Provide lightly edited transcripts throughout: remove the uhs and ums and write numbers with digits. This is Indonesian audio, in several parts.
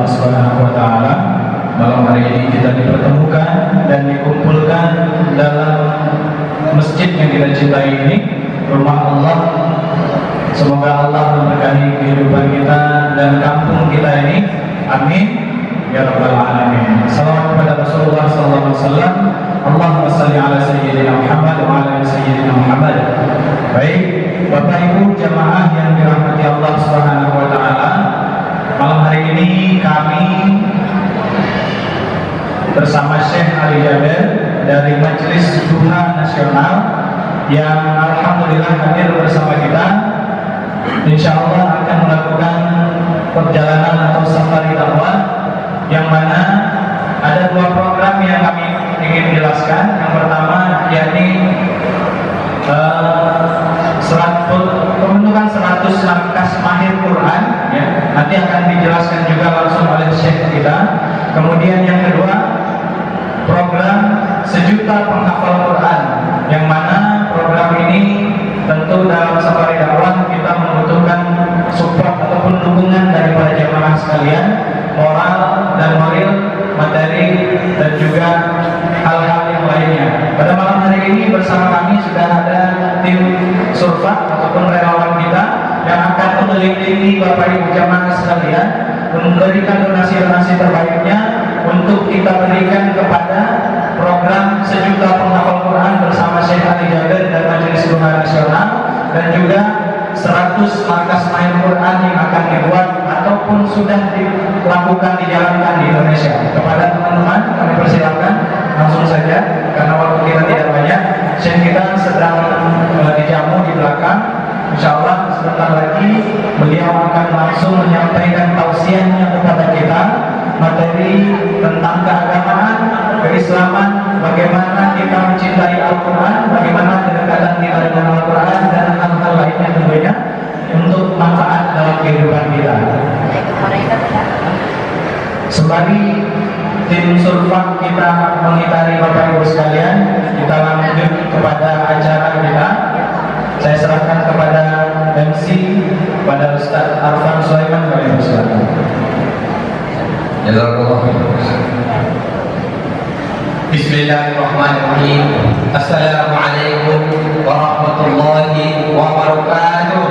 Allah Subhanahu wa taala, malam hari ini kita dipertemukan dan dikumpulkan dalam masjid yang kita cintai ini, rumah Allah. Semoga Allah memberkahi kehidupan kita dan kampung kita ini. Amin ya rabbal alamin. Salawat kepada Rasulullah sallallahu alaihi wasallam. Allahumma shalli ala sayyidina Muhammad wa ala ali sayyidina Muhammad. Baik, Bapak Ibu jamaah yang dirahmati Allah Subhanahu wa taala, malam hari ini kami bersama Syekh Ali Jabir dari Majelis Duha Nasional yang alhamdulillah hadir bersama kita, insya Allah akan melakukan perjalanan atau safari dakwah, yang mana ada dua program yang kami ingin jelaskan. Yang pertama yakni pembentukan 100 markas mahir Quran, ya. Nanti akan dijelaskan juga langsung oleh Syekh kita. Kemudian yang kedua, program 1 juta penghafal Quran, yang mana program ini tentu dalam safari dakwah kita membutuhkan support ataupun dukungan daripada jamaah sekalian, moral dan moral, materi, dan juga hal-hal yang lainnya. Pada malam hari ini bersama kami sudah ada tim surfa ataupun relawan kita yang akan mengelilingi Bapak Ibu jamaah sekalian, memberikan donasi-donasi terbaiknya untuk kita berikan kepada program 1 juta penghafal Quran bersama Syekh Ali Jabir dan Majelis Duha Nasional, dan juga 100 markas mahir Quran yang akan dibuat ataupun sudah dilakukan, dijalankan di Indonesia. Kepada teman-teman kami persilakan langsung saja karena waktu kita tidak banyak. Syekh kita sedang dijamu di belakang. Insya Allah sebentar lagi beliau akan langsung menyampaikan tausiahnya kepada kita, materi tentang keagamaan, keislaman, bagaimana kita mencintai Al-Quran, bagaimana kedekatan kita dengan Al-Quran, dan hal-hal lainnya tentunya untuk manfaat dalam kehidupan kita. Sembari tim surfak kita mengitari Bapak Ibu sekalian, kita lanjut kepada acara kita. Saya serahkan kepada MC, pada Ustaz Arfan Sulaiman. Bapak Ibu silakan. Bismillahirrahmanirrahim. Assalamualaikum warahmatullahi wabarakatuh.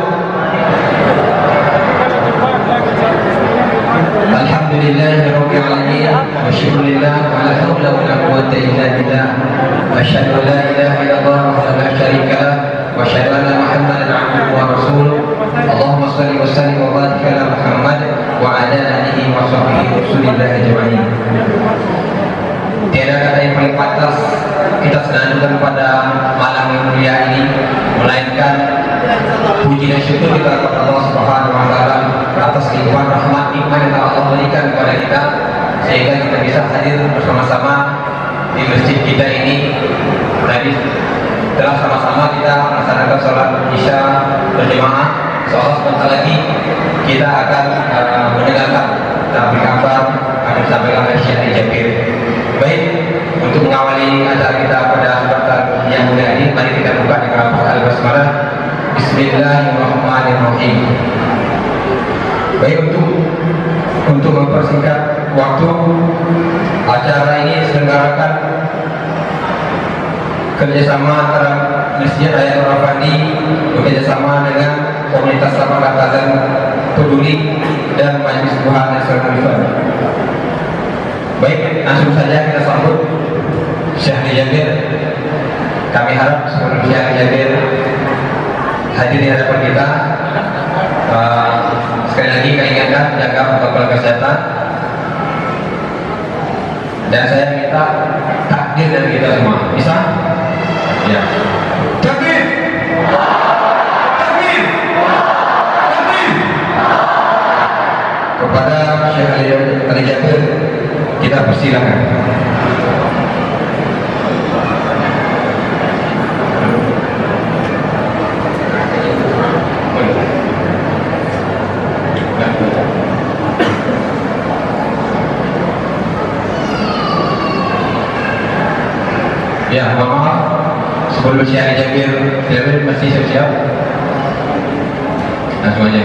Alhamdulillahirabbil alamin wa syukurillah wa la haula wa la quwwata illa billah. Asyhadu an la ilaha illallah wa la syarika lah wa asyhadu anna Muhammadan abduhu wa rasuluh. Allahumma shalli wa sallim wa barik ala Muhammad wa ala alihi wa sahbihi rasulillah ajma'in. Tiada kata yang paling pantas kita senandungkan pada malam yang mulia ini melainkan puji dan syukur kita kepada Allah Subhanahu wa taala atas limpahan rahmat nikmat yang Allah berikan kepada kita sehingga kita bisa hadir bersama-sama di masjid kita ini. Tadi telah sama-sama kita melaksanakan sholat Isya berjamaah. Seolah sebentar lagi kita akan mendengarkan tablik akbar akan disampaikan oleh Syekh Ali Jabir. Baik, untuk mengawali acara kita pada kesempatan yang mulia ini, mari kita buka dengan Al-Basmalah. Bismillahirrahmanirrahim. Baik, untuk mempersingkat waktu, acara ini diselenggarakan kerjasama antara Masjid Hayatul Rafandi bekerjasama dengan komunitas Lapangan Azan Peduli dan Majelis Duha Nasional. Baik, langsung saja kita sambut Syekh Ali Jabir. Kami harap sebelum Syekh Ali Jabir hadir di hadapan kita, sekali lagi kami ingatkan jaga protokol kesehatan, dan saya minta takdir dari kita semua. Bisa? Ya. Takdir. Takdir. Takdir. Kepada Syekh Ali Jabir kita persilakan. Ya, mohon maaf sebelum Syekh Ali Jabir masih siap-siap. Nah, semuanya.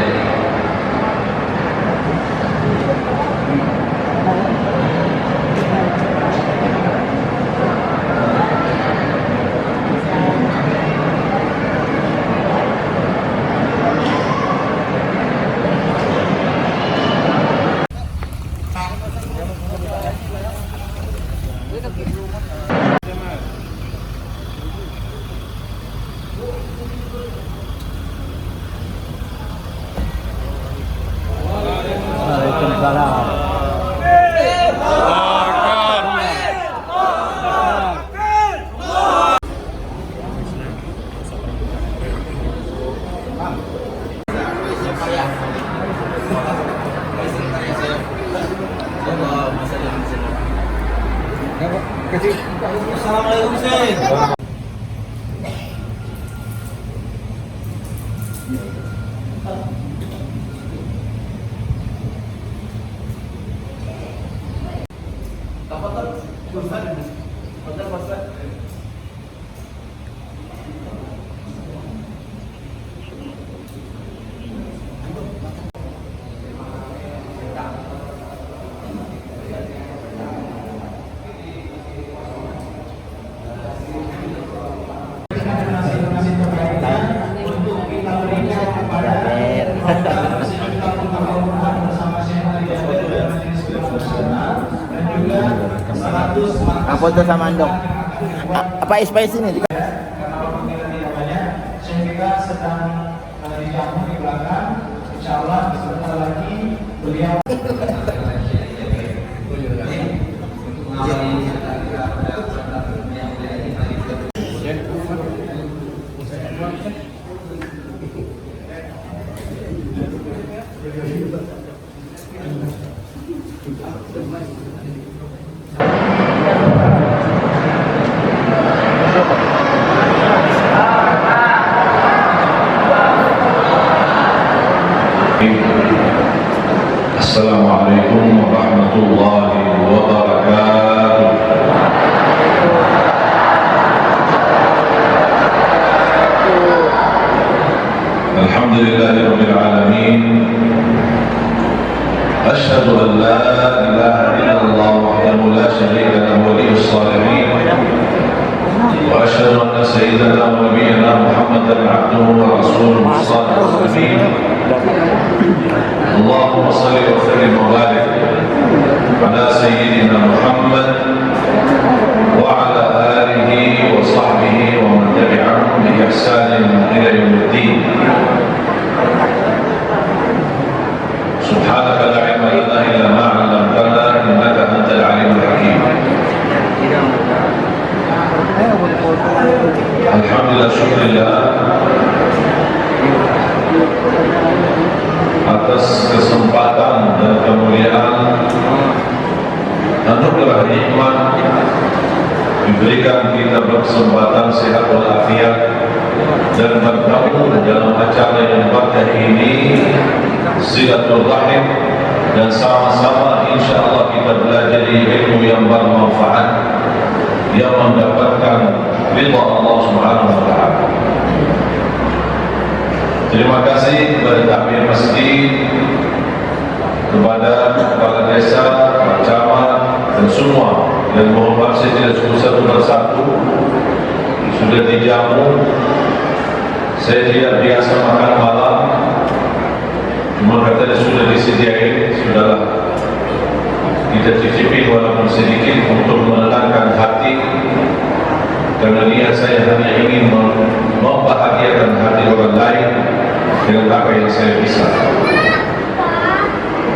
Assalamualaikum Syekh. Apa tuh sama Andong? Apa spice ini? Kita sedang dijamu di belakang. Insya Allah sebentar lagi beliau. Assalamualaikum warahmatullahi wabarakatuh. Alhamdulillahirabbil alamin. Asyhadu an la ilaha illallah wahdahu la syarika lahu waliyyus shalihin. Wa asyhadu anna sayyidana wa nabiyyana Muhammadan abduhu wa rasuluhu shadiqul amin. Allahumma salli wa sallim wa barik ala sayyidina Muhammad wa ala alihi wa sahbihi wa man tabi'ahum bi ihsanin ila yaumiddin. Subhanaka la ilma lana illa ma 'allamtana innaka antal alimul hakim. Alhamdulillah, syukurillah atas kesempatan dan kemuliaan anugerah nikmat diberikan kita berkesempatan sehat walafiat dan bertemu dalam acara yang berkah ini, silaturahim, dan sama-sama insyaallah kita belajar ilmu yang bermanfaat yang mendapatkan ridha Allah Subhanahu wa taala. Terima kasih kepada takmir masjid, kepada kepala desa, kepala camat, dan semua. Dan mohon maaf saya tidak sebut satu persatu. Sudah dijamu. Saya tidak biasa makan malam. Cuma katanya sudah disediakan, sudahlah kita cicipi walaupun sedikit untuk menenangkan hati. Karena niat saya hanya ingin membahagiakan hati orang lain dengan apa yang saya bisa.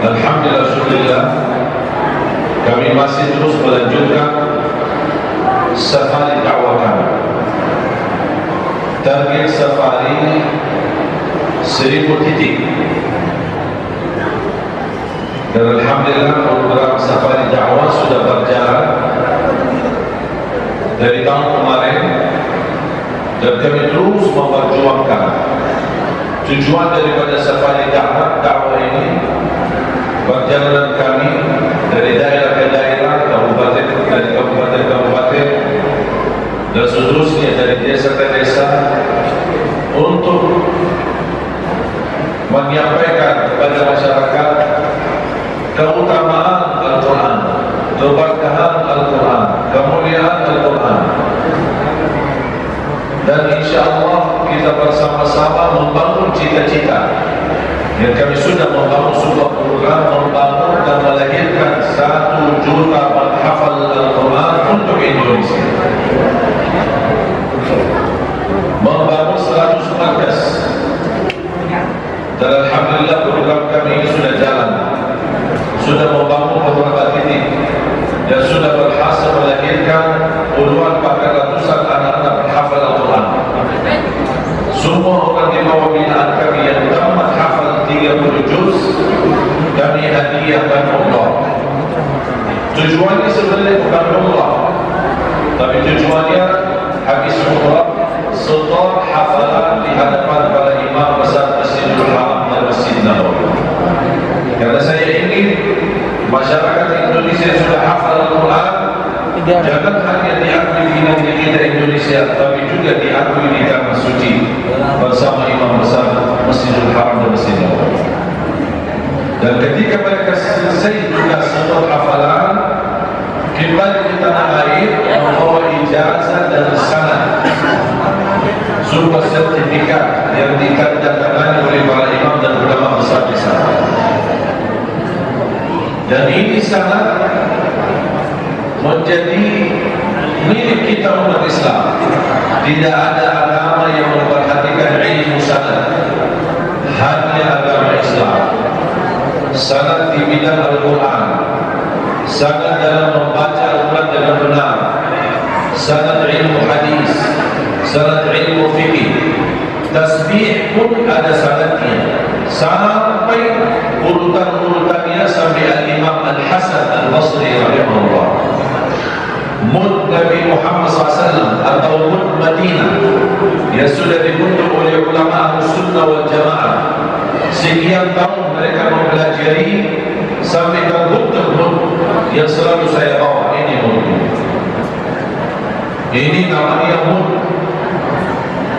Alhamdulillah, syukurillah, kami masih terus melanjutkan safari dakwah kami. Target safari 1000 titik. Dan alhamdulillah program safari dakwah sudah berjalan dari tahun kemarin, dan kami terus memperjuangkan tujuan daripada safari dakwah ini. Perjalanan kami dari daerah ke daerah, kabupaten dari kabupaten ke kabupaten, dan seterusnya dari desa ke desa, untuk menyampaikan kepada masyarakat keutamaan Al-Quran, keberkahan Al-Quran, kemuliaan Al-Quran. Dan insyaAllah kita bersama-sama membangun cita-cita yang kami sudah membangun sebuah program, membangun dan melahirkan 1 juta penghafal Al-Quran khusus kami hadiahkan umrah. Tujuannya sebenarnya bukan umrah, tapi tujuannya habis umrah setor hafalan di hadapan para imam besar Masjidil Haram dan Masjid Nabawi. Karena saya ingin masyarakat Indonesia yang sudah hafal Al-Quran jangan hanya diakui di negeri kita Indonesia, tapi juga diakui di tanah suci bersama imam besar Masjidil Haram dan Masjid Nabawi. Dan ketika mereka selesai juga setor hafalan, kembali ke tanah air membawa ijazah dan sanad, sebuah sertifikat yang ditandatangani oleh para imam dan ulama besar di sana. Dan ini sanad menjadi milik kita umat Islam. Tidak ada agama yang memperhatikan ilmu sanad, hanya agama Islam. Sanad di bidang Al-Quran, sanad dalam membaca Al-Quran dengan benar, sanad ilmu hadis, sanad ilmu fikih, tasbih pun ada sanadnya, sampai urutan-urutannya sampai Al-Imam Al-Hasan Al-Basri rahimahullah. Mud Nabi Muhammad SAW atau Mud Madinah yang sudah dibentuk oleh ulama Ahlussunnah wal Jamaah. Sekian tahun mereka mempelajari sampai terbentuk Mud yang selalu saya bawa. Ini Mud, ini namanya Mud.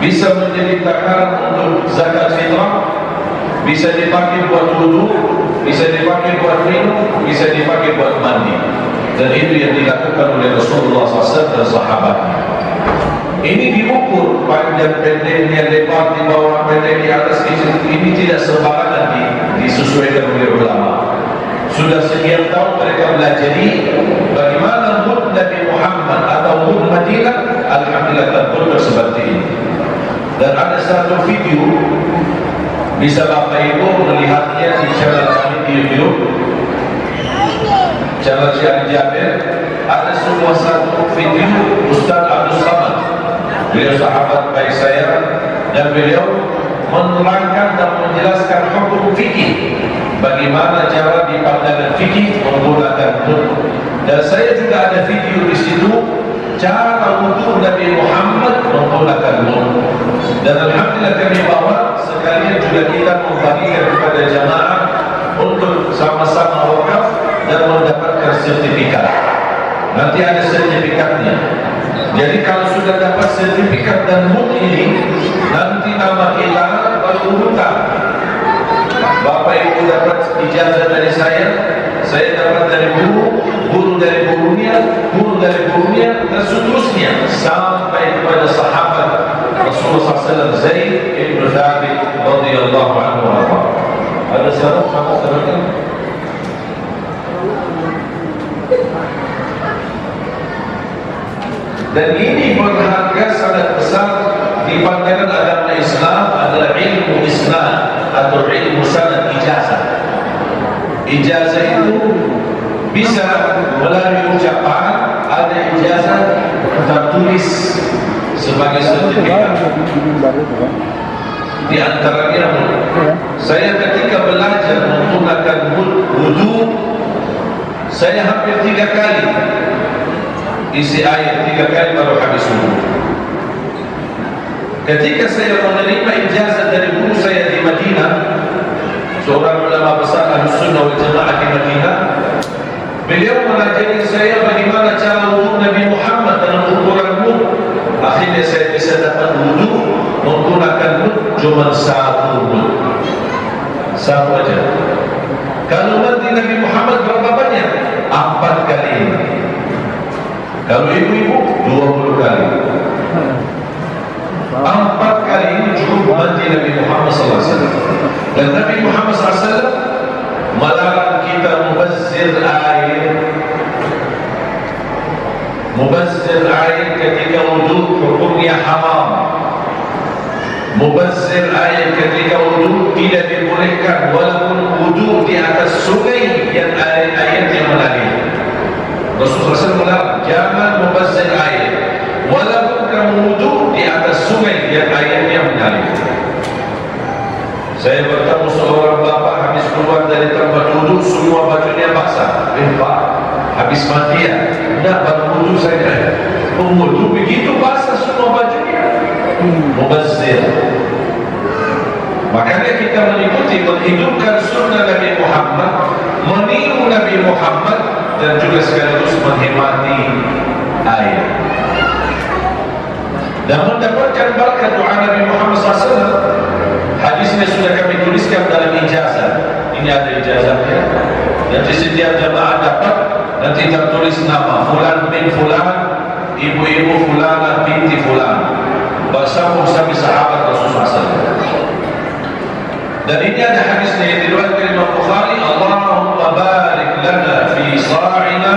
Bisa menjadi takaran untuk zakat fitrah, bisa dipakai buat wudu, bisa dipakai buat minum, bisa dipakai buat mandi. Dan itu yang dilakukan oleh Rasulullah SAW dan sahabatnya. Ini diukur panjang pendeknya, lebar di bawah, pendek di atas. Ini tidak sembarangan disesuaikan oleh ulama. Sudah sekian tahun mereka belajari bagaimana Mud Nabi Muhammad atau Mud Madinah. Alhamdulillah terbentuk seperti ini. Dan ada satu video, bisa Bapak Ibu melihatnya di channel kami di YouTube, channel Syekh Jabir. Ada sebuah satu video Ustaz Abdul Samad, beliau sahabat baik saya, dan beliau menerangkan dan menjelaskan hukum fikih, bagaimana cara di pandangan fikih menggunakan Mud. Dan saya juga ada video di situ cara wudu Nabi Muhammad menggunakan Mud. Dan alhamdulillah kami bawa sekalian juga kita membagikan kepada jamaah untuk sama-sama wakaf dan mendapatkan sertifikat. Nanti ada sertifikatnya. Jadi kalau sudah dapat sertifikat dan Mud ini, nanti nama kita berurutan. Bapak Ibu dapat ijazah dari saya dapat dari guru, guru dari gurunya, guru dari gurunya, dan seterusnya sampai kepada sahabat Rasulullah SAW Zaid ibn Thabit radhiyallahu anhu. Ada syarat sama syaratnya? Dan ini berharga sangat besar di pandangan agama Islam adalah ilmu Islam atau ilmu sanad ijazah. Ijazah itu bisa melalui ucapan, ada ijazah tertulis sebagai sertifikat. Di antaranya saya ketika belajar menggunakan wudu, saya hampir 3 kali isi air, 3 kali baru habis wudu. Ketika saya menerima ijazah dari guru saya di Madinah, seorang ulama besar Ahlussunnah wal Jamaah di Madinah, beliau mengajari saya bagaimana cara wudu Nabi Muhammad dalam ukuran Mud. Akhirnya saya bisa dapat wudu menggunakan Mud cuma 1 Mud, 1 aja. Kalau mandi Nabi Muhammad berapa banyak? 4 kali. Kalau ibu-ibu 20 kali. 4 kali ini cukup mandi Nabi Muhammad SAW. Dan Nabi Muhammad SAW melarang kita mubazzir air. Mubazzir air ketika wudu hukumnya haram. Mubazzir air ketika wudu tidak dibolehkan walaupun wudu di atas sungai yang airnya mengalir. Rasulullah SAW melarang jangan mubazzir air walaupun kamu wudu di atas sungai yang airnya mengalir. Saya bertemu seorang bapak habis keluar habis mati ya, enggak baru wudu saja. Wudu begitu basah semua bajunya. Mubazzir. Makanya kita mengikuti, menghidupkan sunnah Nabi Muhammad, meniru Nabi Muhammad, dan juga sekaligus menghemati air dan mendapatkan berkat doa Nabi Muhammad SAW. Hadisnya sudah kami tuliskan dalam ijazah. Ini ada ijazahnya. Nanti setiap jamaah dapat, nanti tertulis nama Fulan bin Fulan, ibu-ibu Fulana binti Fulan, bersambung sampai sahabat Rasulullah SAW. Dan ini ada hadisnya yang diriwayatkan Imam Bukhari, Allahumma barik lana fi sa'ina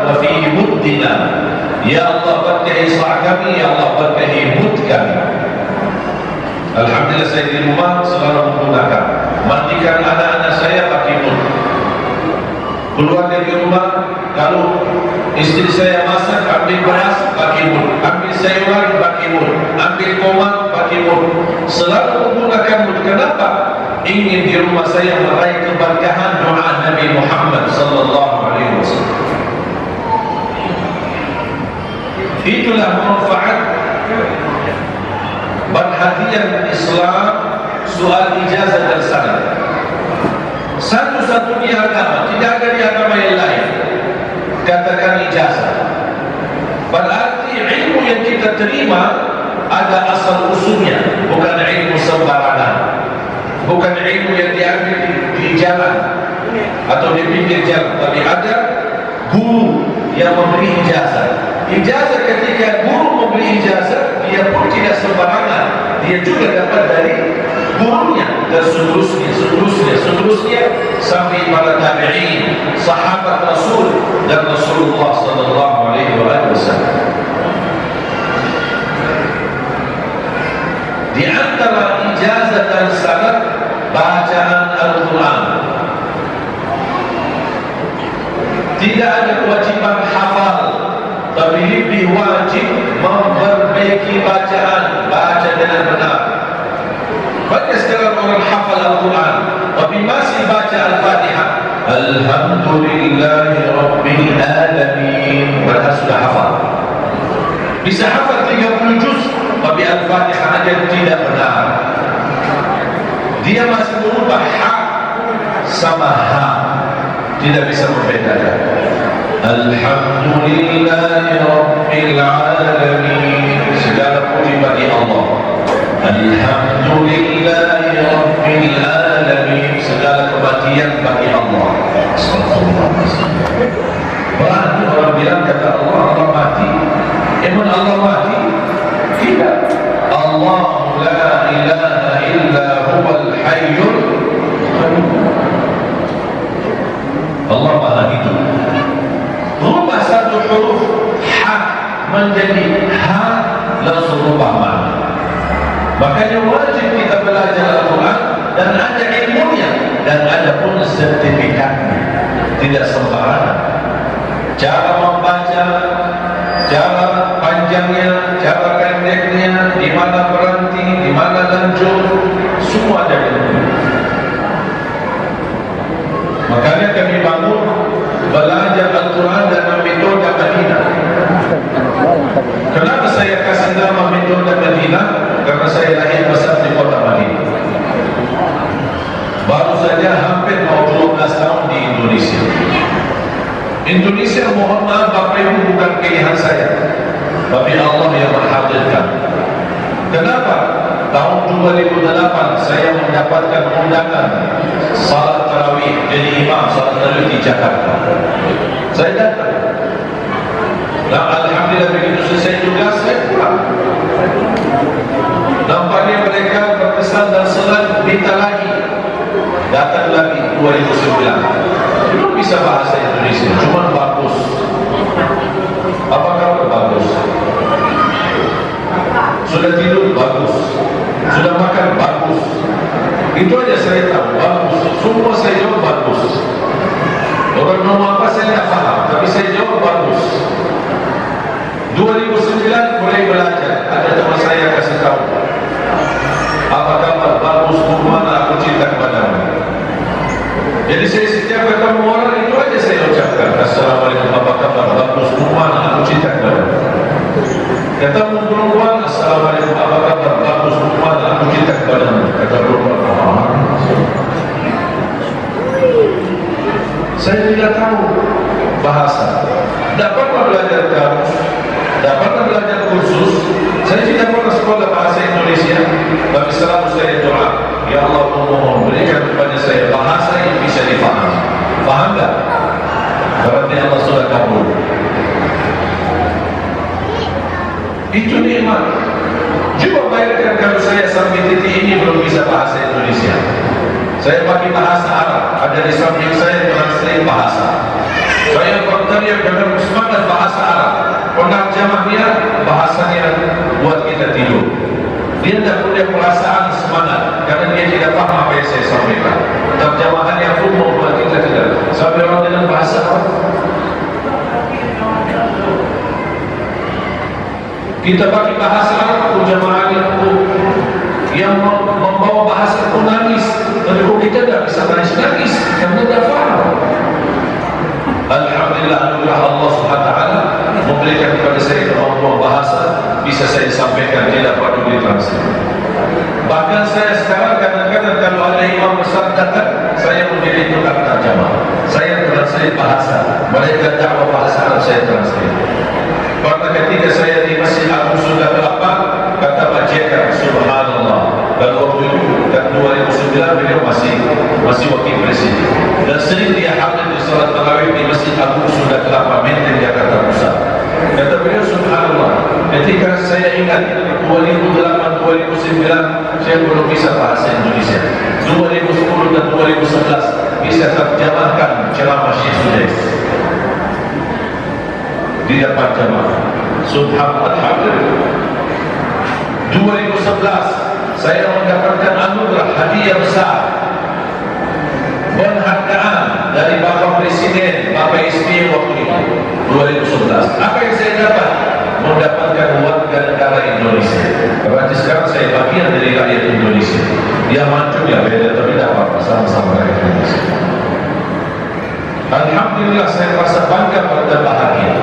wa fi muddina. Ya Allah berkahi sa' kami, Ya Allah berkahi mud kami. Alhamdulillah saya di rumah selalu menggunakan, mandikan anak-anak saya pakai mud. Keluar dari rumah, kalau istri saya masak, ambil beras pakai mud, ambil sayuran pakai mud, ambil tomat pakai mud. Selalu menggunakan mud. Kenapa? Ingin di rumah saya meraih keberkahan doa Nabi Muhammad sallallahu alaihi wasallam. Itulah manfaat perhatian Islam soal ijazah dan sanad. Satu-satunya agama, tidak ada di agama yang lain katakan ijazah. Berarti ilmu yang kita terima ada asal usulnya, bukan ilmu sembarangan, bukan ilmu yang diambil di jalan atau di pinggir jalan, tapi ada guru yang memberi ijazah. Ijazah, ketika guru memberi ijazah, dia pun tidak sembarangan, dia juga dapat dari gurunya, dan seterusnya sampai para tabi'in, sahabat Rasul dan Rasulullah sallallahu alaihi wasallam. Di antara ijazah dan sanad, bacaan Al-Quran. Tidak ada kewajiban hafal, tapi lebih wajib memperbaiki bacaan, baca dengan benar. Banyak sekarang orang hafal Al-Quran, tapi masih baca Al-Fatihah, Alhamdulillahi Rabbil Alamin, padahal sudah hafal. Bisa hafal 30 juz, tapi Al-Fatihah aja tidak benar. Dia masih merubah ha sama ha, tidak bisa membedakan. Alhamdulillahi Rabbil Alamin, segala puji bagi Allah. Alhamdulillahi Rabbil Alamin, segala kebaikan bagi Allah. Berarti orang bilang kata Allah, Allah mati. Emang Allah mati? Tidak. Allah la ilaha illa huwal hayyul qayyum. Allah maha hidup. Rubah satu huruf ha menjadi ha, langsung rubah makna. Makanya wajib kita belajar Al-Quran dan ada ilmunya dan ada pun sertifikatnya, tidak sembarangan. Cara membaca, cara panjangnya, cara pendeknya, di mana berhenti, di mana lanjut, semua ada ilmunya. Makanya kami bangun belajar Al-Quran dan metode Madinah. Kenapa saya kasih nama metode Madinah? Karena saya lahir besar di kota Madinah. Baru saja hampir 12 tahun di Indonesia. Indonesia, mohon maaf Bapak Ibu, bukan pilihan saya, tapi Allah yang menghadirkan. Kenapa? Tahun 2008 saya mendapatkan undangan salat tarawih jadi imam salat tarawih di Jakarta. Saya datang. Dan alhamdulillah begitu selesai tugas saya pulang. Nampaknya mereka berkesan dan senang, minta lagi. Datang lagi 2009. Belum bisa bahasa Indonesia, cuma bagus. Apa kabar? Bagus. Sudah tidur? Bagus. Sudah makan? Bagus. Itu aja saya tahu, bagus. Semua saya jawab bagus. Orang ngomong apa saya tidak paham, tapi saya jawab bagus. 2009 mulai belajar. Ada teman saya kasih tahu, apa kabar? Bagus. Mana aku cinta kepadamu. Jadi saya setiap ketemu orang itu aja saya ucapkan Assalamualaikum warahmatullahi bahasa. Tidak pernah belajar kamus, tidak pernah belajar kursus. Saya tidak pernah sekolah bahasa Indonesia, tapi selalu saya doa, ya Allah mohon berikan kepada saya bahasa yang bisa difahami. Faham tak? Berarti Allah sudah kabul. Itu nikmat. Coba bayangkan kalau saya sampai titik ini belum bisa bahasa Indonesia. Saya pakai bahasa Arab, ada di samping saya translate bahasa. Saya bertanya dengan semangat bahasa Arab. Penerjemahnya bahasanya buat kita tidur. Dia tidak punya perasaan semangat karena dia tidak paham apa yang saya sampaikan. Terjemahannya pun membuat kita tidak. Sampai orang dengan bahasa Arab. Kita pakai bahasa Arab, terjemahannya pun yang membawa bahasa pun nangis. Tapi kok kita tidak bisa nangis karena tidak paham. Alhamdulillah anugerah Allah SWT memberikan kepada saya kemampuan bahasa, bisa saya sampaikan, tidak perlu ditranslate. Bahkan saya sekarang kadang-kadang kalau ada imam besar datang, saya menjadi tukang terjemah. Saya translate bahasa, mereka dakwah bahasa Arab, saya translate. Karena ketika saya di Masjid Agung Sunda Kelapa, kata Pak JK, subhanallah, dan waktu itu dan 2009 beliau masih wakil presiden, dan sering dia hadir di salat tarawih di Masjid Agung Sunda Kelapa, Menteng, Jakarta Pusat. Kata beliau, subhanallah, ketika saya ingat 2008-2009 saya belum bisa bahasa Indonesia, 2010 dan 2011 bisa terjemahkan ceramah Syekh Sudais di depan jamaah. Subhanallah, alhamdulillah. 2011 saya mendapatkan anugerah hadiah besar, penghargaan dari Bapak Presiden, Bapak SBY waktu itu 2011. Apa yang saya dapat? Mendapatkan warga negara Indonesia. Berarti sekarang saya bagian dari rakyat Indonesia. Dia maju ya beda, tapi dapat sama-sama rakyat Indonesia. Alhamdulillah, saya merasa bangga dan bahagia.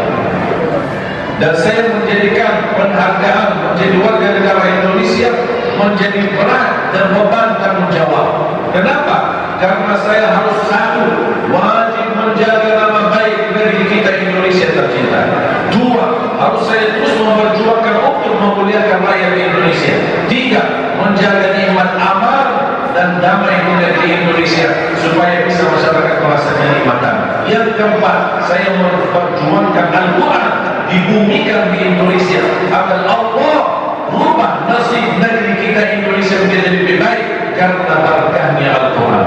Dan saya menjadikan penghargaan menjadi warga negara Indonesia menjadi berat dan beban tanggung jawab. Kenapa? Karena saya harus satu, wajib menjaga nama baik negeri kita Indonesia tercinta. Dua, harus saya terus memperjuangkan untuk memuliakan rakyat Indonesia. Tiga, menjaga nikmat aman dan damai negeri Indonesia supaya bisa masyarakat merasakan nikmatan. Yang keempat, saya memperjuangkan Al-Quran dibumikan di Indonesia agar Allah rubah nasib negeri kita Indonesia menjadi lebih baik karena barakahnya Al-Quran.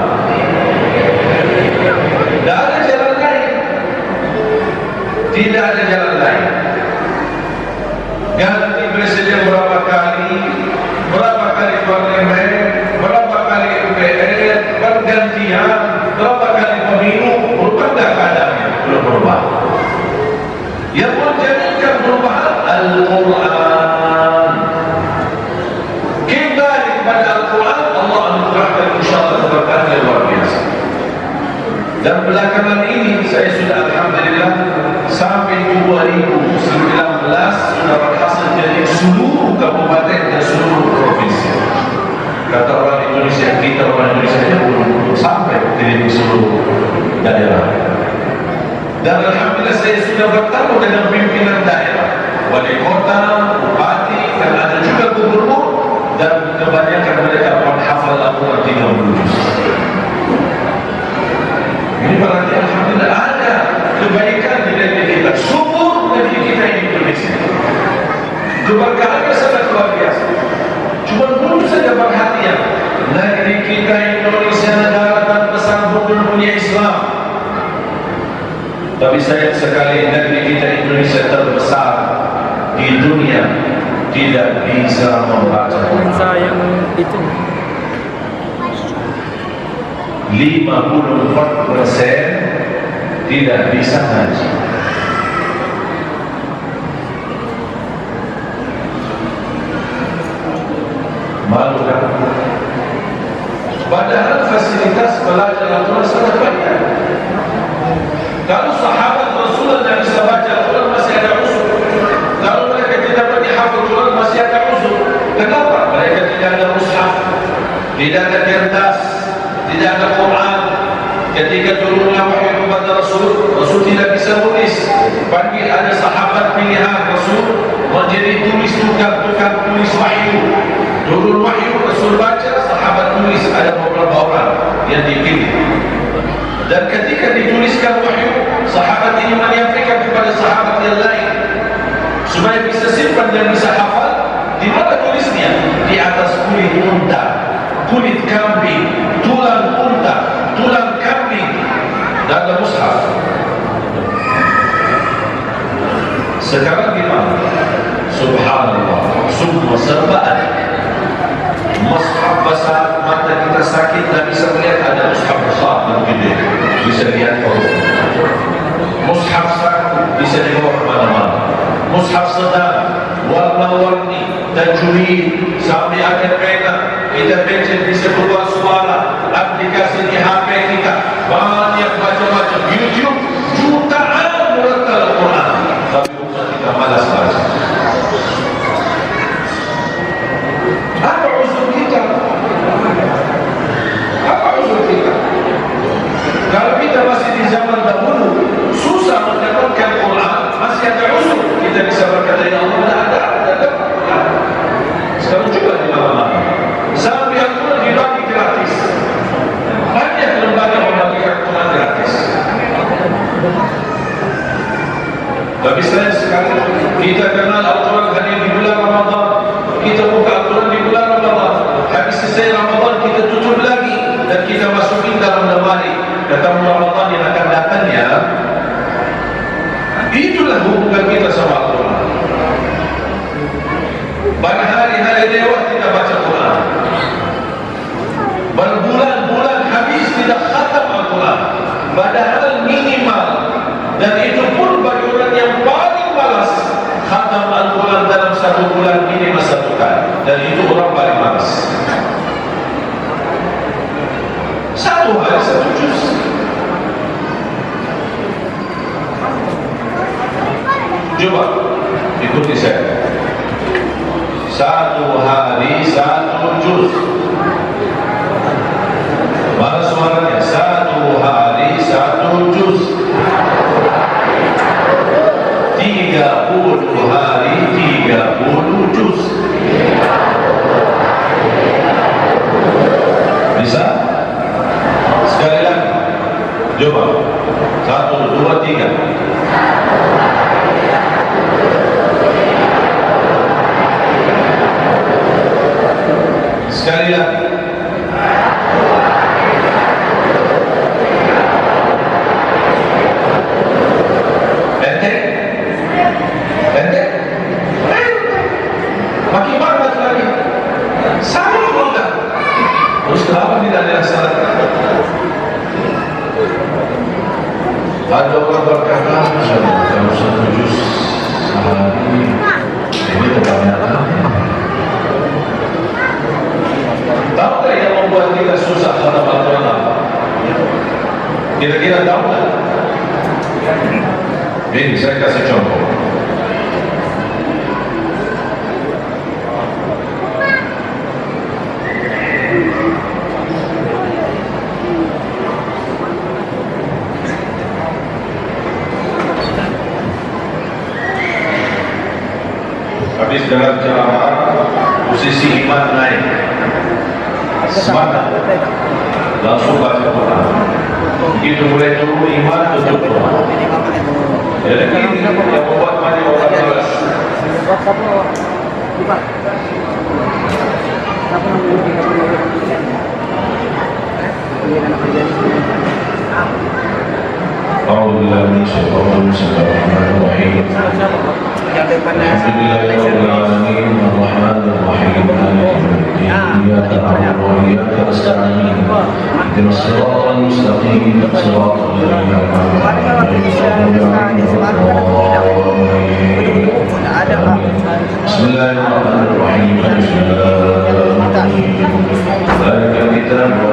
Tidak ada jalan lain. Tidak ada jalan lain. Ganti presiden berapa kali parlemen, berapa kali MPR, pergantian, berapa kali pemilu, berubah tidak keadaannya? Belum berubah. Yang menjadikan perubahan Al-Quran. Kembali kepada Al-Quran, Allah anugerahkan insyaAllah keberkahan yang luar biasa. Dan belakangan ini saya sudah alhamdulillah sampai 2019 sudah berhasil jadi seluruh kabupaten dan seluruh provinsi. Kata orang Indonesia, kita orang Indonesia belum sampai di seluruh daerah. Dan alhamdulillah saya sudah bertemu dengan pimpinan daerah, wali kota, bupati, dan ada juga gubernur, dan kebanyakan mereka menghafal Al-Quran 30 juz. Ini berarti alhamdulillah ada kebaikan di negeri kita, subur negeri kita di Indonesia. Keberkahannya sangat luar biasa. Cuma belum saja perhatian, negeri kita Indonesia negara dan besar punya Islam. Tapi sayang sekali negeri kita Indonesia terbesar di dunia tidak bisa membaca Quran. Sayang itu 54% tidak bisa ngaji. Malu kan? Padahal fasilitas belajar Al-Quran sangat banyak. Kalau sahabat Rasulullah yang bisa baca Al-Quran masih ada usul. Kalau mereka tidak pergi hafal Quran masih ada usul. Kenapa? Mereka tidak ada mushaf, tidak ada kertas, tidak ada Quran. Ketika turunnya wahyu kepada Rasul, Rasul tidak bisa menulis. Panggil ada sahabat pilihan Rasul menjadi tukang tulis wahyu. Turun wahyu Rasul baca, sahabat tulis, ada beberapa orang yang dipilih. Dan ketika dituliskan wahyu, sahabat ini menyampaikan kepada sahabat yang lain supaya bisa simpan dan bisa hafal. Di mana tulisnya? Di atas kulit unta, kulit kambing, tulang unta, tulang kambing, dan ada mushaf. Sekarang gimana? Subhanallah, semua serba ada. Mushaf besar, mata kita sakit dan bisa melihat, ada mushaf besar dan gede, bisa lihat kau. Mushaf satu bisa dibawa kemana-mana. Mushaf sedang, warna-warni, tajwid, sampai akhir pena, kita baca bisa keluar suara, aplikasi di HP kita, banyak macam-macam, YouTube, jutaan murattal Al-Quran, tapi umat kita malas baca. Apa usul kita? Apa usul kita? Kalau kita masih di zaman dahulu, susah mendapatkan Quran, masih ada usul, kita bisa berkata, ya Allah, ada. Sekarang juga di mana-mana. Sampai Al-Quran dibagi gratis. Banyak lembaga membagikan Quran gratis. Tapi sayang sekali, kita kenal Al-Quran hanya di bulan Ramadan. Kita buka Al-Quran di bulan Ramadan. Habis selesai Ramadan, kita tutup lagi dan kita masukin dalam lemari. Datang Ramadan yang akan datangnya, itulah hubungan kita sama Al-Quran. Berhari-hari lewat tidak baca Quran, berbulan-bulan habis tidak khatam Al-Quran, padahal minimal, dan itu pun bagi orang yang paling malas, khatam Al-Quran dalam satu bulan minimal 1 kali, dan itu orang paling malas. Satu hari 1 juz. Coba ikuti saya. 1 hari 1 juz. Mana suaranya? 1 hari 1 juz. 30 hari 30 juz. Bisa? Sekali lagi. Coba. 1, 2, 3. Sekali lagi. Pendek? Pendek? Makin banyak lagi. Sama mudah. Terus kenapa tidak dilaksanakan? Ada orang berkata, kalau 1 juz sehari ini kebanyakan. Tahu tak yang membuat kita susah khatam Al-Quran apa? Kira-kira tahu tak? Ini saya kasih contoh. Habis dalam ceramah, posisi iman naik, semangat, langsung baca Quran. Begitu mulai turun iman, tutup Quran. Jadi ini yang membuat banyak orang malas. Alhamdulillah, Bismillahirrahmanirrahim. Alhamdulillahirrahmanirrahim. Ar-Rahmanir-Rahim. Iyyaka na'budu wa iyyaka nasta'in. Ihdinas siratal mustaqim. Siratal ladzina an'amta 'alaihim. Bismillahirrahmanirrahim. Dzalika kitabun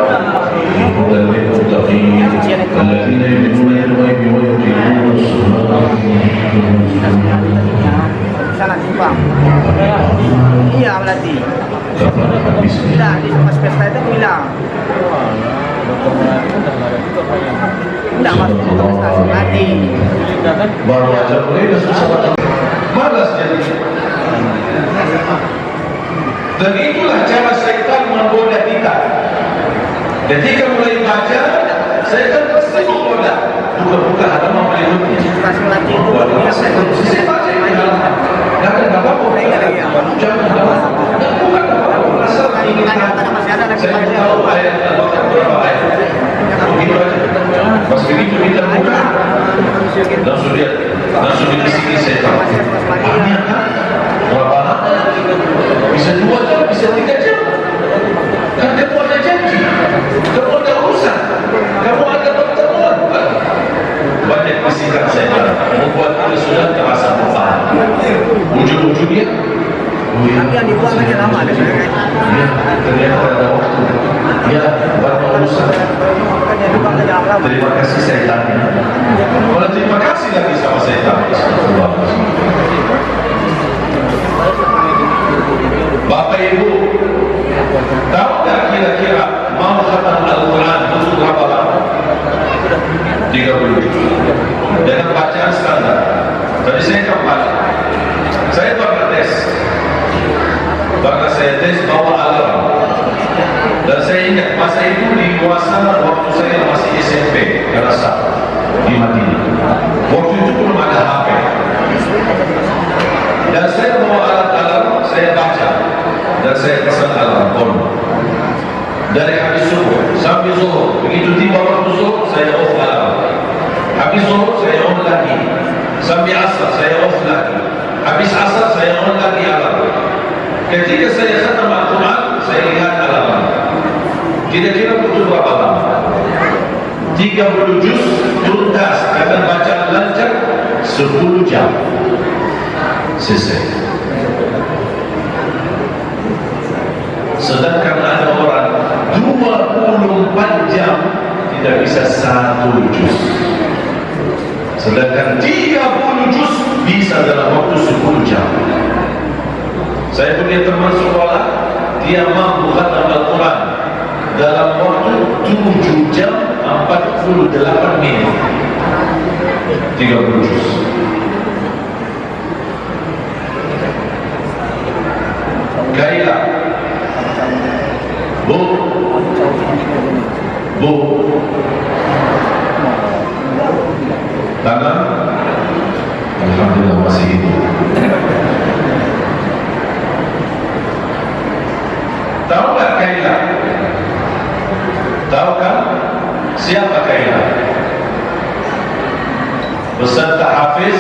hudan lil muttaqin alladzina yu'minuna bil ghaibi wa yuqimuna as-salata. Sana simpang. Iya melati. Kapan habis? Tidak, di pas pesta itu hilang. Enggak masuk kontestasi mati. Baru aja mulai udah susah banget. Malas jadi. Dan itulah cara syaitan menggoda kita. Ketika mulai baca, syaitan pasti menggoda. Buka-buka halaman berikutnya. Kontestasi mati itu Saya baca ini halaman. Gak ada apa-apa. Jangan bukan apa-apa. Asal ingin saya tahu ayat Al-Baqarah berapa ayat. Begitu aja. Pas begitu kita buka, langsung dikasih syaitan. Banyak kan? Berapa lama? Bisa 2 jam, bisa 3 jam. Kan kamu ada janji, kamu ada urusan, kamu ada pertemuan. Banyak bisikan syaitan membuat kita sudah terasa beban. Ujung-ujungnya tapi yang dibuang aja lama deh. ya, ternyata ada waktu. Ya, banyak urusan. Terima kasih syaitannya. Kalau terima kasih lagi sama syaitan. Bapak Ibu, tahu tak kira-kira mau khatam Al-Quran butuh berapa lama? 30 juz. Dengan bacaan standar. Tadi saya kembali. Saya pernah tes. Karena saya tes bawa alarm. Dan saya ingat masa itu di Muasana waktu saya masih SMP, Kerasa di Madinah. Waktu itu belum ada HP. Dan saya bawa alarm, saya baca. Dan saya pesan alarm on. Dari habis subuh sampai zuhur, begitu tiba waktu zuhur saya off alarm. Habis zuhur saya on lagi. Sampai asar saya off lagi. Habis asar saya on lagi alarm. Ketika saya khatam Al-Quran, saya lihat alarm. Kira-kira butuh berapa lama? 30 juz tuntas dengan bacaan lancar 10 jam. Selesai. Sedangkan ada orang 24 jam tidak bisa 1 juz. Sedangkan 30 juz bisa dalam waktu 10 jam. Saya punya teman sekolah, dia mampu khatam Al-Quran dalam waktu 7 jam 48 menit. 30 juz. Kaila, Bu, tangan, alhamdulillah masih hidup. Tahu tak Kaila? Tahu kan siapa Kaila? Peserta Hafiz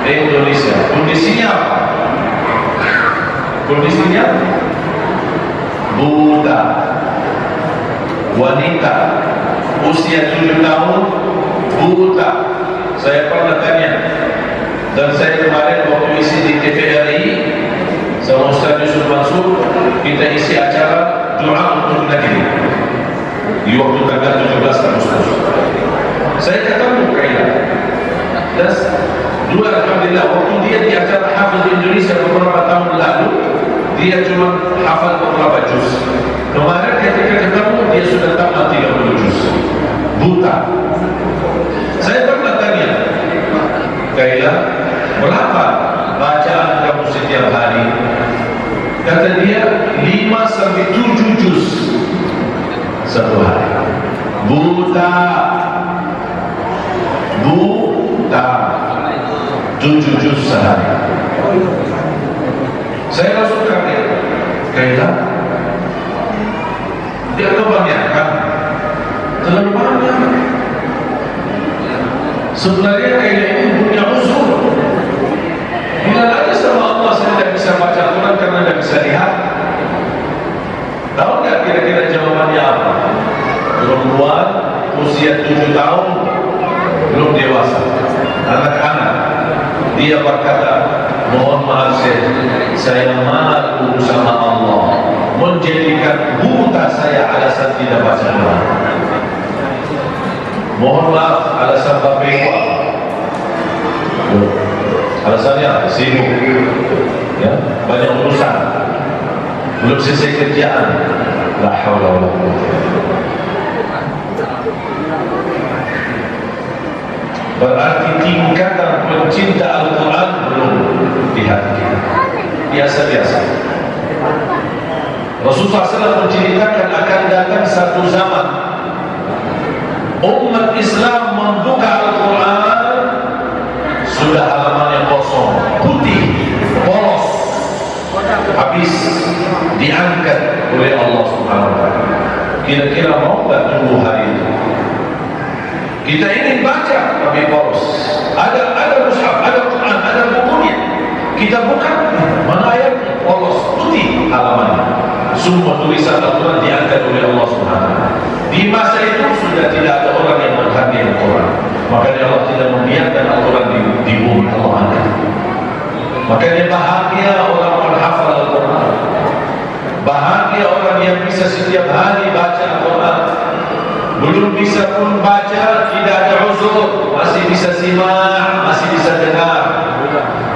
di Indonesia. Kondisinya apa? Kondisinya buta, wanita, usia 7 tahun, buta. Saya pernah tanya, dan saya kemarin waktu isi di TVRI sama Ustaz Yusuf Mansur, kita isi acara doa untuk negeri di waktu tanggal 17 Agustus. Saya ketemu Kaila, dan dua alhamdulillah waktu dia di acara Hafiz Indonesia beberapa tahun lalu, dia cuma hafal beberapa juz. Kemarin ketika ketemu dia sudah tamat 30 juz. Buta. Saya pernah tanya, Kaila, berapa bacaan kamu setiap hari? Kata dia 5 sampai 7 juz satu hari. Buta. 7 juz sehari. Saya langsung kaget. Kaila, dia kebanyakan, terlalu banyak. Sebenarnya Kaila ini punya uzur. Bila aja sama Allah saya tidak bisa baca Al-Quran karena tidak bisa lihat. Tahu nggak kira-kira jawabannya apa? Perempuan usia 7 tahun, belum dewasa, anak-anak. Dia berkata, mohon maaf saya malu sama Allah menjadikan buta saya alasan tidak baca Quran. Mohon maaf alasan bapak ibu. Alasannya sibuk, ya, banyak urusan, belum selesai kerjaan. La haula wala quwwata. berarti tingkatan pencinta Al-Quran belum di hati kita. Biasa-biasa. Rasulullah SAW menceritakan akan datang satu zaman umat Islam membuka Al-Quran sudah halamannya kosong, putih, polos, habis diangkat oleh Allah Subhanahu wa Ta'ala. Kira-kira mau tak tunggu hari itu? Kita ingin baca tapi polos. Ada mushaf, ada Quran, ada bukunya. Kita buka, mana ayat? Polos, putih halamannya. Semua tulisan Al-Quran diangkat oleh Allah Subhanahu wa Ta'ala. Di masa itu sudah tidak ada orang yang menghargai Al-Quran. Makanya Allah tidak membiarkan Al-Quran di bumi, Allah angkat. Makanya bahagia orang menghafal Al-Quran. Bahagia orang yang bisa setiap hari baca Al-Quran. Belum bisa pun baca, tidak ada uzur, masih bisa simak, masih bisa dengar.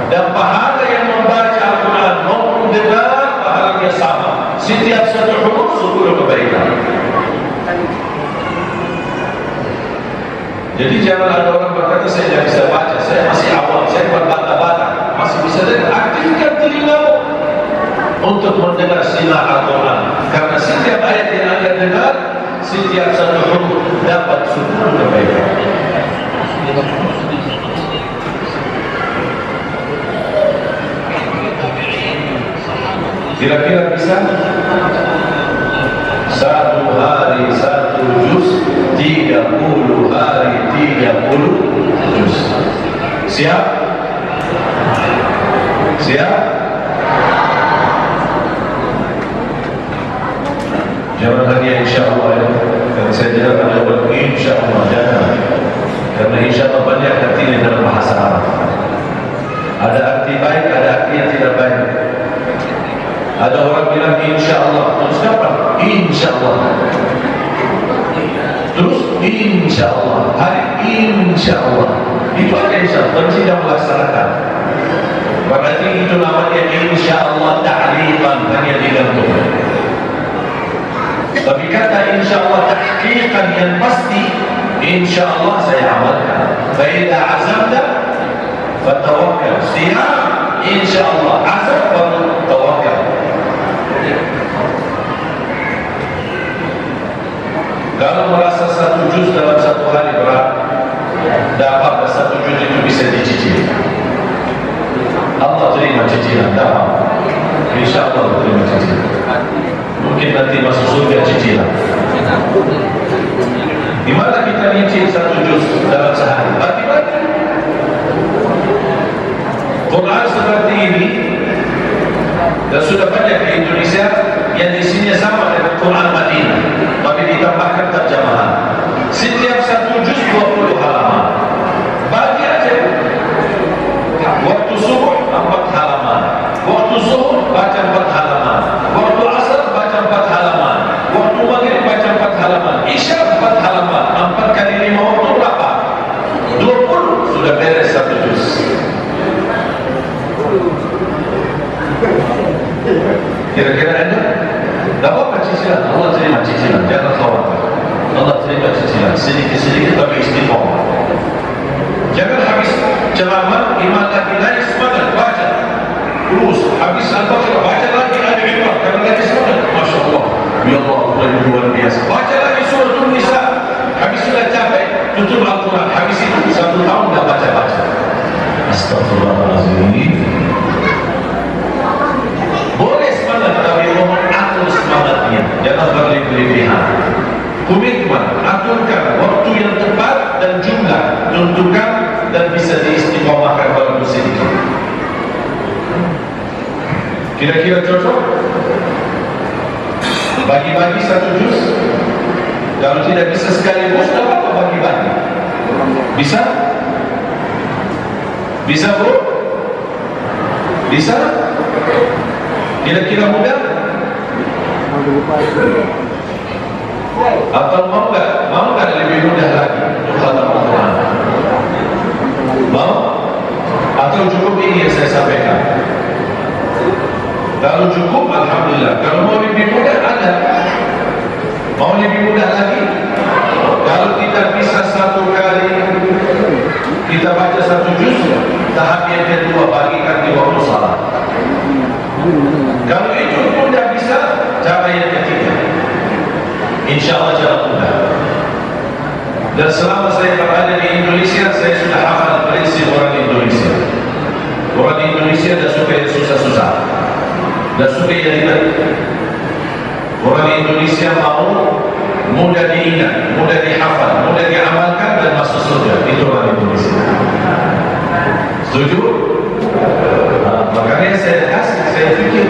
Dan pahala yang membaca Al-Quran maupun dengar, pahalanya sama. Setiap satu huruf 10 kebaikan. Jadi jangan ada orang berkata saya tidak bisa baca, saya masih awam, saya berbata-bata, masih bisa dengar. Aktifkan telingamu untuk mendengar sinar Al-Quran. Karena setiap ayat yang Anda dengar, setiap satu huruf dapat 10 kebaikan. Kira-kira bisa? Satu hari satu juz, 30 hari 30 juz. Siap? Siap? Jangan hanya insyaAllah ya. Karena saya tidak akan jawab insyaAllah, jangan. Karena insyaAllah banyak artinya dalam bahasa Arab. Ada arti baik, ada arti yang tidak baik. Ada orang bilang insyaAllah, terus kapan? InsyaAllah. Terus insyaAllah, hari insyaAllah. Itu aja insyaAllah, tapi tidak melaksanakan. Berarti itu namanya insyaAllah ta'liqan, hanya digantung. Tapi kata insyaAllah tahqiqan yang pasti, insyaAllah saya amalkan. Fa'idha azamda fatawakkal. Siap, insyaAllah. Azam baru tawakkal. Kalau merasa satu juz dalam satu hari berat, dapat satu juz itu bisa dicicil. Allah terima cicilan, dapat. InsyaAllah terima cicilan. Mungkin nanti masuk surga cicilan. Di mana kita nyicil satu juz dalam sehari? Bagi-bagi. Quran seperti ini, dan sudah banyak di Indonesia yang isinya sama dengan Quran Madinah, tapi ditambahkan terjemahan. Setiap satu juz 20 halaman. Bagi aja. Waktu subuh 4 halaman, waktu zuhur baca 4 halaman, waktu asar baca 4 halaman, waktu maghrib baca 4 halaman, isya 4 halaman. 4 kali 5 waktu berapa? 20. Sudah beres satu juz. Kira-kira Anda dapat cicilan? Allah terima cicilan, jangan khawatir. Allah terima cicilan, sedikit-sedikit tapi istiqomah. Jangan habis ceramah, iman lagi naik semangat, baca terus, habis Al-Baqarah, baca lagi Ali Imran, karena lagi semangat. Masya Allah, ya Allah, luar biasa. Baca lagi surah An-Nisa, habis sudah capek, tutup Al-Quran, habis itu 1 tahun tidak baca-baca. Astagfirullahaladzim. Boleh semangat, tapi mohon atur semangatnya, jangan berlebihan. Komitmen, aturkan waktu yang tepat dan jumlah, tentukan dan bisa diistiqomahkan walaupun sedikit. Kira-kira cocok? Bagi-bagi satu juz. Kalau tidak bisa sekaligus, tidak apa-apa bagi-bagi. Bisa? Bisa bro? Bisa? Kira-kira mudah? Atau mau nggak lebih mudah lagi untuk khatam Al-Quran? Mau? Atau cukup ini yang saya sampaikan? Kalau cukup, alhamdulillah. Kalau mau lebih mudah, ada. Mau lebih mudah lagi? Kalau kita bisa 1 kali kita baca satu juz, tahap yang kedua bagikan di waktu salat. Kalau itu pun tidak bisa, cara yang ketiga, insya Allah cara mudah. Dan selama saya berada di Indonesia, saya sudah hafal prinsip orang Indonesia. Orang Indonesia dah suka yang susah-susah, dah suka yang ribet. Orang Indonesia mau mudah diingat, mudah dihafal, mudah diamalkan dan masuk surga. Itu orang Indonesia. Setuju? Makanya saya fikir,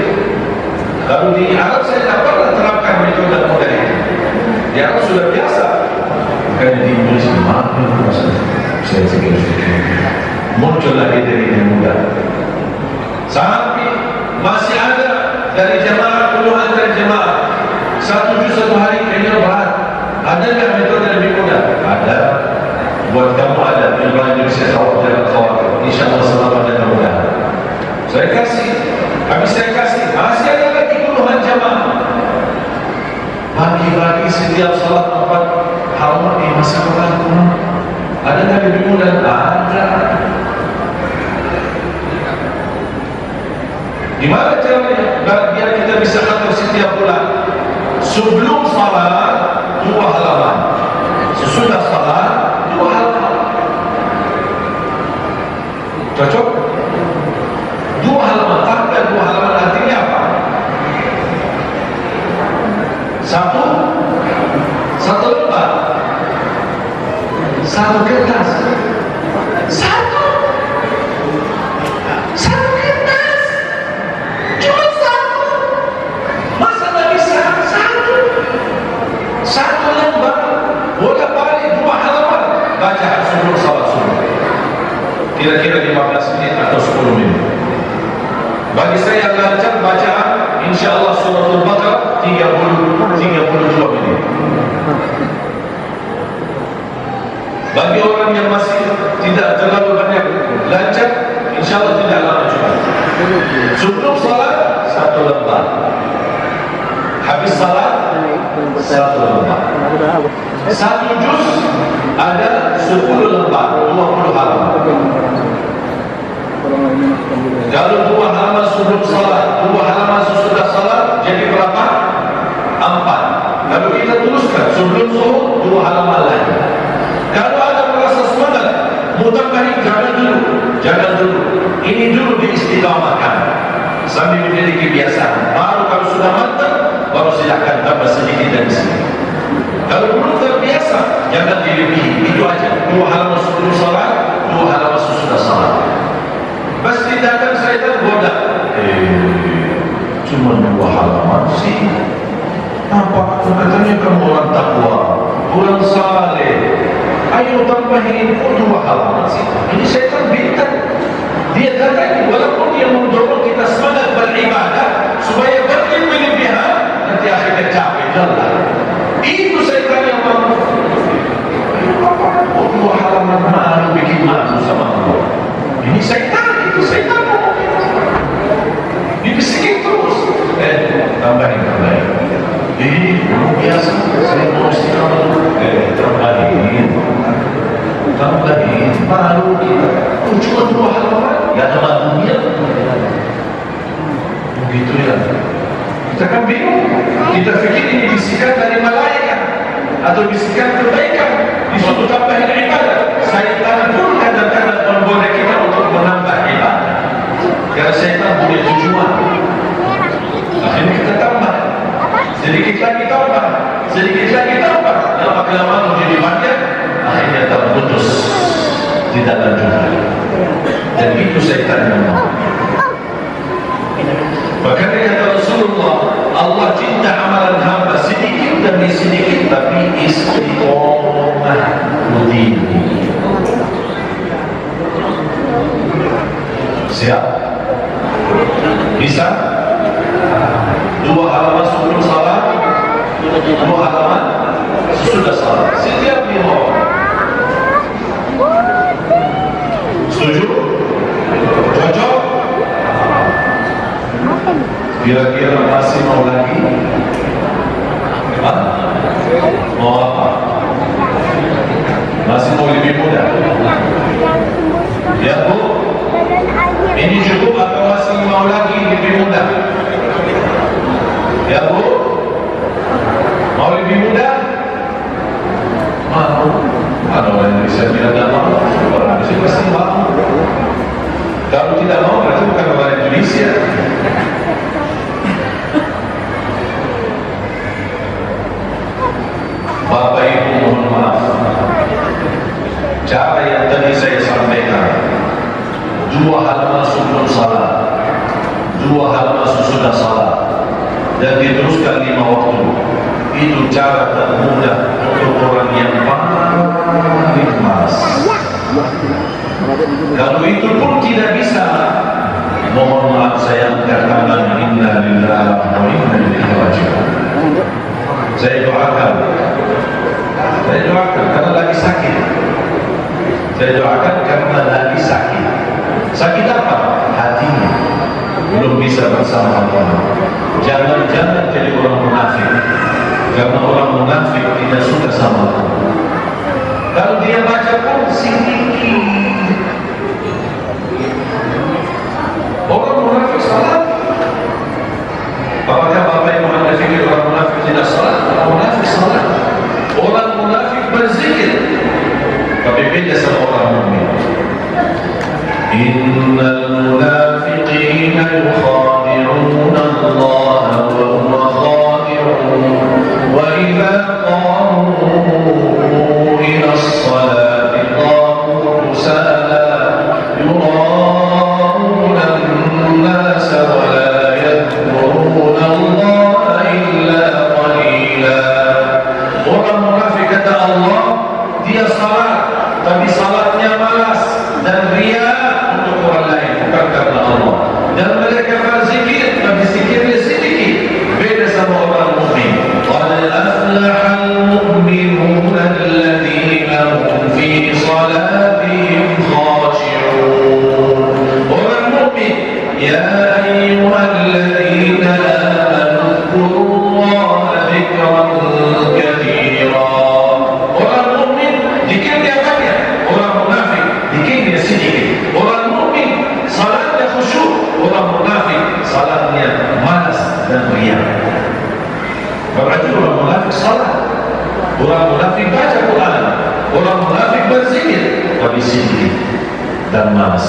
kalau di Arab saya tak pernah terapkan metode mudah itu. Di Arab sudah biasa. Makanya di Indonesia saya fikir muncullah ide-ide mudah. Sampai masih ada dari jemaah, puluhan dari jemaah, satu juz satu hari kayaknya berat. Ada nggak metode lebih mudah? Ada. Buat kamu ada. Di Indonesia khawatir jangan khawatir. Insya Allah selamat dan mudah. Saya kasih. Habis saya kasih. Masih ada lagi puluhan jemaah. Pagi-pagi setiap salat 4 halaman masih berlaku. Ada nggak lebih mudah? Ada. Gimana caranya? Biar kita bisa khatam setiap bulan. Sebelum salat 2 halaman, sesudah salat 2 halaman. Cocok? 2 halaman, tambah 2 halaman artinya apa? Satu lembar, satu kertas, satu kertas, cuma satu. Masa tak bisa? Satu lembar, boleh balik 2 halaman, baca sebelum salat subuh. Kira-kira 15 menit atau 10 menit. Bagi saya lancar bacaan, insya Allah suratul Baqarah 32 menit. Bagi orang yang masih tidak terlalu banyak lancar, insya Allah tidak lama juga. Sebelum salat 1 lembar, habis salat 1 lembar. 1 juz ada 10 lembar, 20 halaman. Kalau 2 halaman sebelum salat, 2 halaman sesudah salat, jadi berapa? 4. Kalau kita teruskan sebelum zuhur 2 halaman lagi. Kalau ada merasa semangat, mutambahin jangan dulu. Ini dulu diistiqamahkan sambil menjadi kebiasaan. Baru kalau sudah mantap, baru silakan tambah sedikit dan sedikit. Kalau belum terbiasa, jangan dilebihi. Itu aja. 2 halaman sebelum salat, 2 halaman sesudah salat. Pasti datang saya tergoda. Cuma 2 halaman sih. Apa katanya kamu orang takwa, orang saleh? Ayo tambahin 2 halaman sih. Ini saya terbintar. Dia datang walaupun dia mendorong kita semangat beribadah supaya berlebihan, nanti akhirnya capek lelah. Itu saya tanya mau. Ayo apa? 2 halaman malu bikin malu sama Allah. Ini syaitan. Itu saya tahu. Dibisikin terus. Tambahin. Ini biasa. Saya mau istiqamah. Tambahin. Malu kita. Cuma 2 halaman. Ya ada malunya. Begitu ya. Kita kan bingung. Kita fikir ini bisikan dari malaikat atau bisikan kebaikan. Disuruh tambahin ibadah. Syaitan pun kadang-kadang menggoda kita untuk menambah ibadah. Karena syaitan punya tujuan. Akhirnya kita tambah. Sedikit lagi tambah. Lama-kelamaan menjadi banyak. Akhirnya terputus. Tidak lanjut. Dan itu syaitan yang mau. Makanya kata Rasulullah, Allah cinta amalan hamba sedikit demi sedikit, tapi istiqomah rutin. Siap? Bisa? 2 halaman sebelum salat, 2 halaman sesudah salat. Setiap 5 orang. Setuju? Cocok? Kira-kira masih mau lagi? Mau apa? Masih mau lebih mudah? Ya Bu, ini cukup atau masih mau lagi lebih mudah? Ya Bu, mau lebih mudah? Mau. Ada orang Indonesia bilang tidak mau, orang Indonesia pasti mau. Kalau tidak mau berarti bukan orang Indonesia. Bapak Ibu mohon maaf, cara yang tadi saya sampaikan, 2 halaman sebelum salat, 2 halaman sesudah salat, dan diteruskan 5 waktu, itu cara termudah untuk orang yang paling malas. Kalau itu pun tidak bisa, mohon maaf saya angkat tangan, inna lillahi wa inna ilaihi raji'un. Saya doakan karena lagi sakit. Saya doakan karena lagi sakit. Sakit apa? Hatinya belum bisa bersama Allah. Jangan jadi orang munafik, karena orang munafik tidak suka sama Allah. Kalau dia baca pun sedikit. Orang munafik salat. Apakah Bapak Ibu Anda fikir orang munafik tidak salat? Orang munafik salat. Orang munafik berzikir, tapi beda sama orang mukmin. Innal munafiqina yukhadi'una Allah wa huwa khadi'uhum wa idza qamu ila as-salati qamu kusala yura'una an-nasa wa la yadhkuruna Allah illa qalila. Orang munafik kata Allah, dia salat, tapi salatnya malas dan ria untuk orang lain, bukan karena Allah. Dan mereka berzikir, tapi zikirnya sedikit, beda sama orang mukmin. Qad aflahal mu'minuna alladzina hum fi salatihim khashi'un. Orang mukmin, ya ayyuhalladzina amanu dzkurullaha dzikran katsira. Orang mukmin zikirnya banyak, orang munafik zikirnya sedikit. Orang mukmin salatnya khusyuk, orang munafik salatnya malas dan riya. Berarti orang munafik salat, orang munafik baca Quran, orang munafik berzikir, tapi sedikit dan malas.